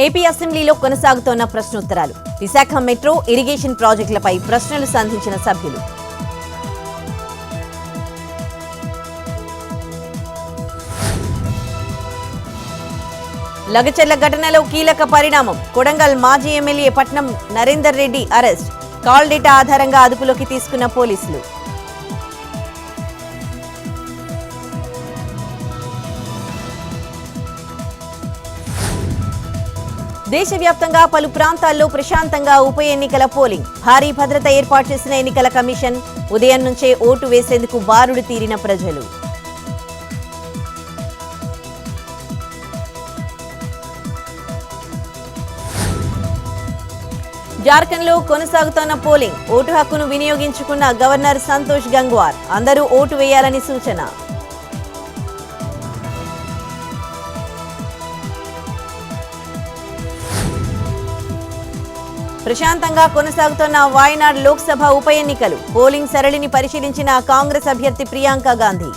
AP అసెంబ్లీలో కొనసాగుతోన్న ప్రశ్నోత్తరాలు. Visakha metro, irrigation ప్రాజెక్టులపై ప్రశ్నలు సంధించిన సభ్యులు. లగచర్ల ఘటనలో కీలక పరిణామం. కొడంగల్ మాజీ MLA Patnam Narender Reddy arrest. Call data ఆధారంగా అదుపులోకి తీసుకున్న పోలీసులు. దేశవ్యాప్తంగా పలు ప్రాంతాల్లో ప్రశాంతంగా ఉప ఎన్నికల పోలింగ్. భారీ భద్రత ఏర్పాటు చేసిన ఎన్నికల కమిషన్. ఉదయం నుంచే ఓటు వేసేందుకు బారుడు తీరిన ప్రజలు. జార్ఖండ్లో కొనసాగుతున్న పోలింగ్. ఓటు హక్కును వినియోగించుకున్న గవర్నర్ సంతోష్ గంగ్వార్. అందరూ ఓటు వేయాలని సూచన. ప్రశాంతంగా కొనసాగుతున్న వాయనాడ్ లోక్సభ ఉప ఎన్నికలు. పోలింగ్ సరళిని పరిశీలించిన కాంగ్రెస్ అభ్యర్థి ప్రియాంక గాంధీ.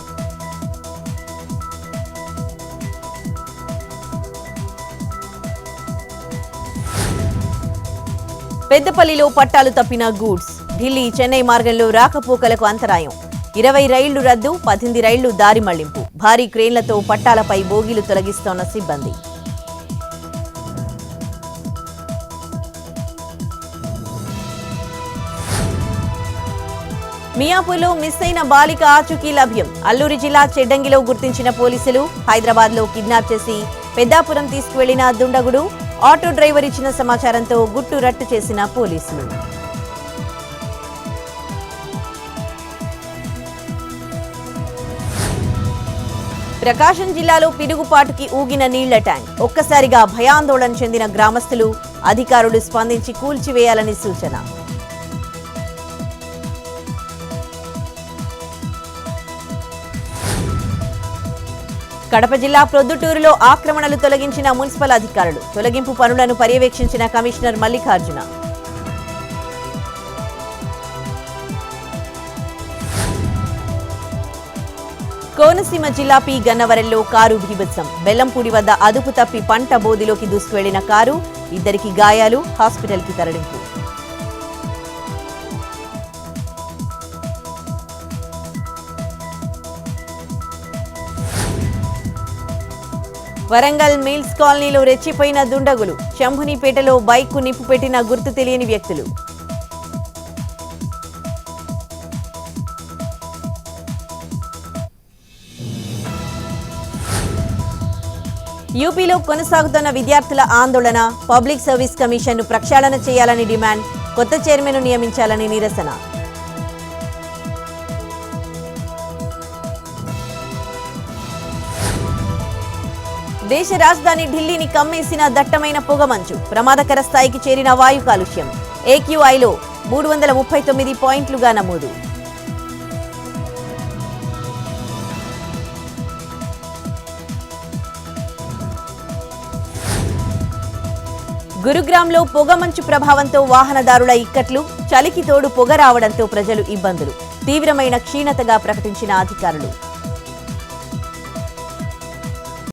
పెద్దపల్లిలో పట్టాలు తప్పిన గూడ్స్. ఢిల్లీ, చెన్నై మార్గంలో రాకపోకలకు అంతరాయం. 20 రైళ్లు రద్దు, 18 రైళ్లు దారి మళ్లింపు. భారీ క్రేన్లతో పట్టాలపై బోగీలు తొలగిస్తోన్న సిబ్బంది. మియాపూర్లో మిస్ అయిన బాలిక ఆచూకీ లభ్యం. అల్లూరి జిల్లా చెడ్డంగిలో గుర్తించిన పోలీసులు. హైదరాబాద్లో కిడ్నాప్ చేసి పెద్దాపురం తీసుకువెళ్లిన దుండగుడు. ఆటో డ్రైవర్ ఇచ్చిన సమాచారంతో గుట్టు రట్టు చేసిన పోలీసులు. ప్రకాశం జిల్లాలో పిడుగుపాటుకి ఊగిన నీళ్ల ట్యాంక్. ఒక్కసారిగా భయాందోళన చెందిన గ్రామస్తులు. అధికారులు స్పందించి కూల్చివేయాలని సూచన. కడప జిల్లా ప్రొద్దుటూరులో ఆక్రమణలు తొలగించిన మున్సిపల్ అధికారులు. తొలగింపు పనులను పర్యవేక్షించిన కమిషనర్ మల్లికార్జున. కోనసీమ జిల్లా పి గన్నవరంలో కారు బీభత్సం. బెల్లంపూడి వద్ద అదుపు తప్పి పంట బోధిలోకి దూసుకువెళ్లిన కారు. 2 గాయాలు. హాస్పిటల్కి తరలింపు. వరంగల్ మిల్స్ కాలనీలో రెచ్చిపోయిన దుండగులు. శంభునిపేటలో బైక్కు నిప్పు పెట్టిన గుర్తు తెలియని వ్యక్తులు. యూపీలో కొనసాగుతున్న విద్యార్థుల ఆందోళన. పబ్లిక్ సర్వీస్ కమిషన్ను ప్రక్షాళన చేయాలని డిమాండ్. కొత్త చైర్మన్ను నియమించాలని నిరసన. దేశ రాజధాని ఢిల్లీని కమ్మేసిన దట్టమైన పొగమంచు. ప్రమాదకర స్థాయికి చేరిన వాయు కాలుష్యం. AQIలో 339 పాయింట్లుగా నమోదు. గురుగ్రామ్లో పొగమంచు ప్రభావంతో వాహనదారుల ఇక్కట్లు. చలికి తోడు పొగ రావడంతో ప్రజలు ఇబ్బందులు. తీవ్రమైన క్షీణతగా ప్రకటించిన అధికారులు.